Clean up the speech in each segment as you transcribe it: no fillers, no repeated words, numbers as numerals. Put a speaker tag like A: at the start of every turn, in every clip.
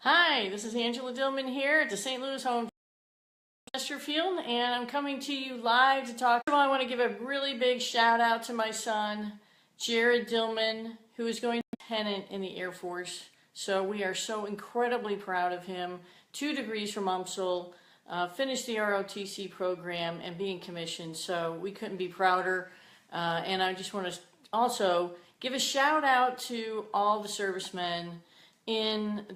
A: Hi, this is Angela Dillmon here at the St. Louis home Chesterfield, and I'm coming to you live to talk. First of all, I want to give a really big shout out to my son, Jared Dillmon, who is going to be a lieutenant in the Air Force. So we are so incredibly proud of him. 2 degrees from UMSL, finished the ROTC program and being commissioned. So we couldn't be prouder. And I just want to also give a shout out to all the servicemen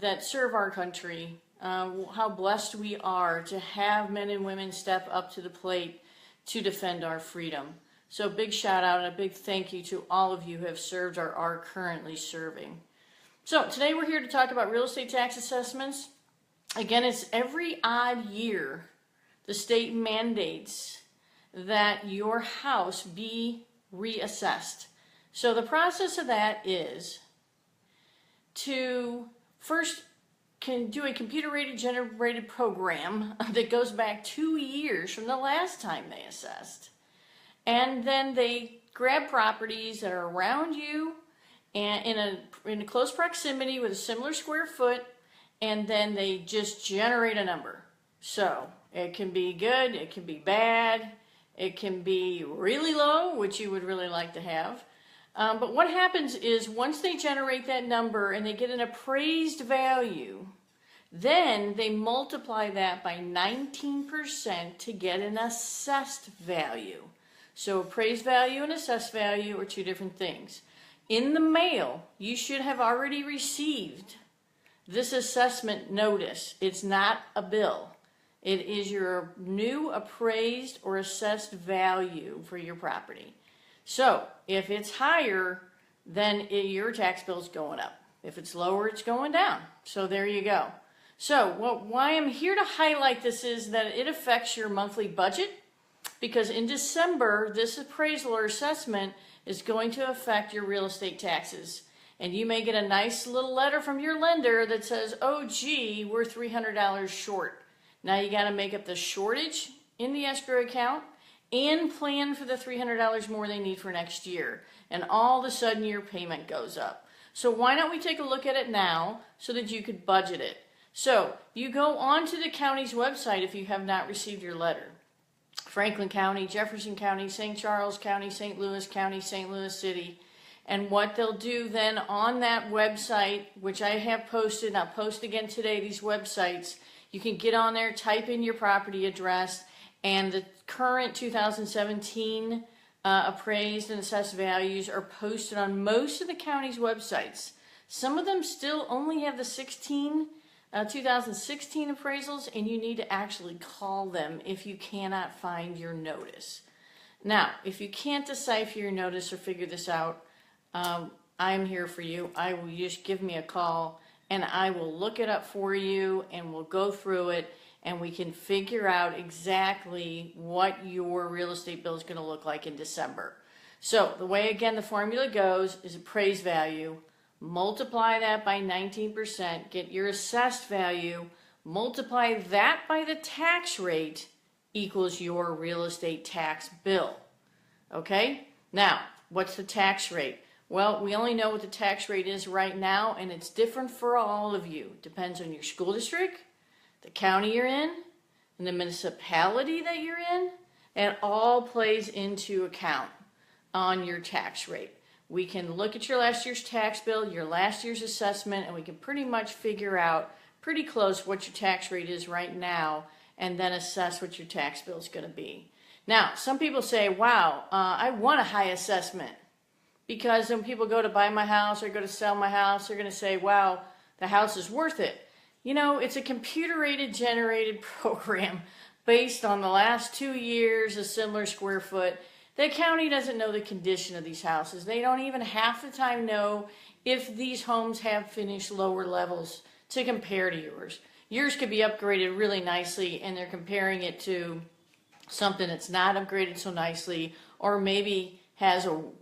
A: that serve our country, how blessed we are to have men and women step up to the plate to defend our freedom. So big shout out and a big thank you to all of you who have served or are currently serving. So today we're here to talk about real estate tax assessments. Again, it's every odd year the state mandates that your house be reassessed. So the process of that is to first can do a computer-rated generated program that goes back 2 years from the last time they assessed. And then they grab properties that are around you and in a close proximity with a similar square foot, and then they just generate a number. So it can be good, it can be bad, it can be really low, which you would really like to have. But what happens is once they generate that number and they get an appraised value, then they multiply that by 19% to get an assessed value. So appraised value and assessed value are 2 different things. In the mail, you should have already received this assessment notice. It's not a bill. It is your new appraised or assessed value for your property. So if it's higher, then your tax bill is going up. If it's lower, it's going down. So there you go. So why I'm here to highlight this is that it affects your monthly budget, because in December, this appraisal or assessment is going to affect your real estate taxes. And you may get a nice little letter from your lender that says, oh gee, we're $300 short. Now you got to make up the shortage in the escrow account and plan for the $300 more they need for next year. And all of a sudden your payment goes up. So why don't we take a look at it now so that you could budget it? So you go onto the county's website if you have not received your letter. Franklin County, Jefferson County, St. Charles County, St. Louis County, St. Louis City. And what they'll do then on that website, which I have posted, and I'll post again today, these websites, you can get on there, type in your property address, and the current 2017 appraised and assessed values are posted on most of the county's websites. Some of them still only have the 2016 appraisals, and you need to actually call them if you cannot find your notice. Now, if you can't decipher your notice or figure this out, I'm here for you. I will just give me a call, and I will look it up for you, and we'll go through it, and we can figure out exactly what your real estate bill is going to look like in December. So the way, again, the formula goes is appraised value, multiply that by 19%, get your assessed value, multiply that by the tax rate equals your real estate tax bill. Okay? Now, what's the tax rate? Well, we only know what the tax rate is right now, and it's different for all of you. Depends on your school district, the county you're in, and the municipality that you're in. It all plays into account on your tax rate. We can look at your last year's tax bill, your last year's assessment, and we can pretty much figure out pretty close what your tax rate is right now, and then assess what your tax bill is going to be. Now, some people say, wow, I want a high assessment. Because when people go to buy my house or go to sell my house, they're going to say, wow, the house is worth it. You know, it's a computer-rated generated program based on the last 2 years, a similar square foot. The county doesn't know the condition of these houses. They don't even half the time know if these homes have finished lower levels to compare to yours. Yours could be upgraded really nicely, and they're comparing it to something that's not upgraded so nicely, or maybe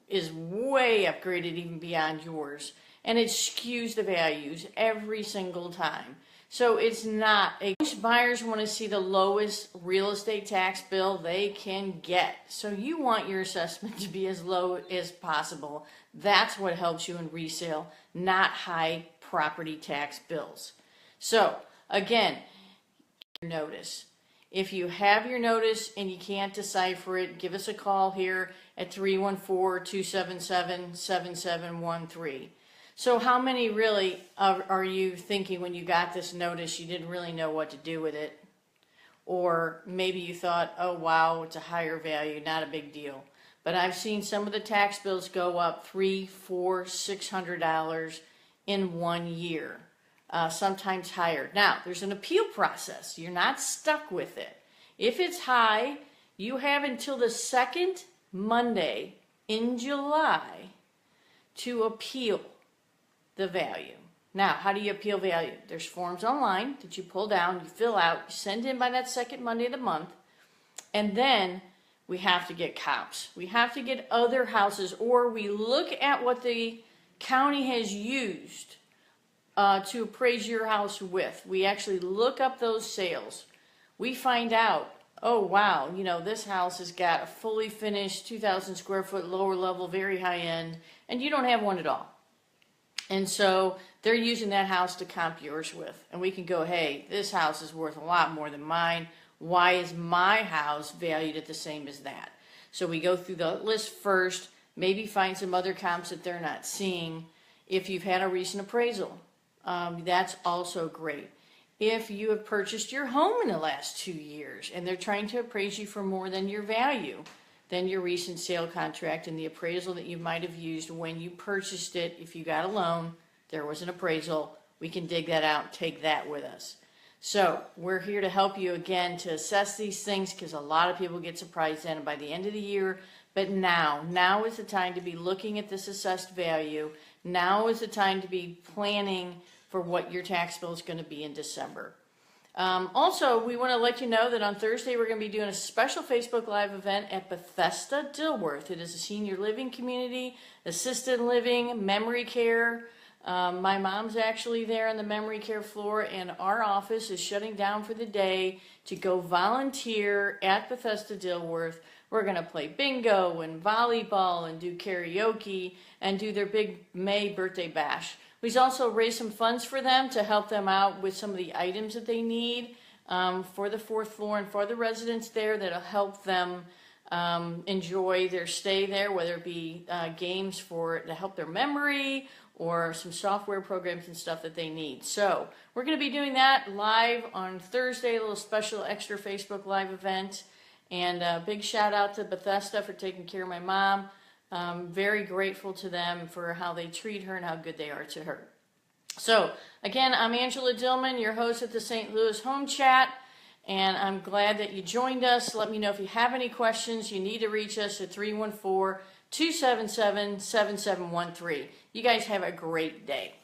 A: is way upgraded even beyond yours, and it skews the values every single time. So it's not most buyers want to see the lowest real estate tax bill they can get. So you want your assessment to be as low as possible. That's what helps you in resale, not high property tax bills. So, again, your notice. If you have your notice and you can't decipher it, give us a call here at 314-277-7713. So how many really are you thinking when you got this notice you didn't really know what to do with it? Or maybe you thought, oh wow, it's a higher value, not a big deal. But I've seen some of the tax bills go up $300, $400, $600 in 1 year. Sometimes higher. Now, there's an appeal process. You're not stuck with it. If it's high, you have until the second Monday in July to appeal the value. Now, how do you appeal value? There's forms online that you pull down, you fill out, you send in by that second Monday of the month, and then we have to get comps. We have to get other houses, or we look at what the county has used to appraise your house with. We actually look up those sales. We find out, oh wow, you know, this house has got a fully finished 2,000 square foot lower level, very high end, and you don't have one at all. And so they're using that house to comp yours with. And we can go, hey, this house is worth a lot more than mine. Why is my house valued at the same as that? So we go through the list first, maybe find some other comps that they're not seeing. If you've had a recent appraisal, that's also great. If you have purchased your home in the last 2 years and they're trying to appraise you for more than your value, then your recent sale contract and the appraisal that you might have used when you purchased it, if you got a loan, there was an appraisal, we can dig that out, take that with us. So we're here to help you again to assess these things, because a lot of people get surprised then by the end of the year. But now is the time to be looking at this assessed value. Now is the time to be planning for what your tax bill is going to be in December. Also, we want to let you know that on Thursday we're going to be doing a special Facebook Live event at Bethesda Dilworth. It is a senior living community, assisted living, memory care. My mom's actually there on the memory care floor, and our office is shutting down for the day to go volunteer at Bethesda Dilworth. We're going to play bingo and volleyball and do karaoke and do their big May birthday bash. We've also raised some funds for them to help them out with some of the items that they need for the fourth floor and for the residents there, that'll help them enjoy their stay there, whether it be games to help their memory or some software programs and stuff that they need. So we're going to be doing that live on Thursday, a little special extra Facebook Live event. And a big shout out to Bethesda for taking care of my mom. Very grateful to them for how they treat her and how good they are to her. So, again, I'm Angela Dillmon, your host at the St. Louis Home Chat, and I'm glad that you joined us. Let me know if you have any questions. You need to reach us at 314-277-7713. You guys have a great day.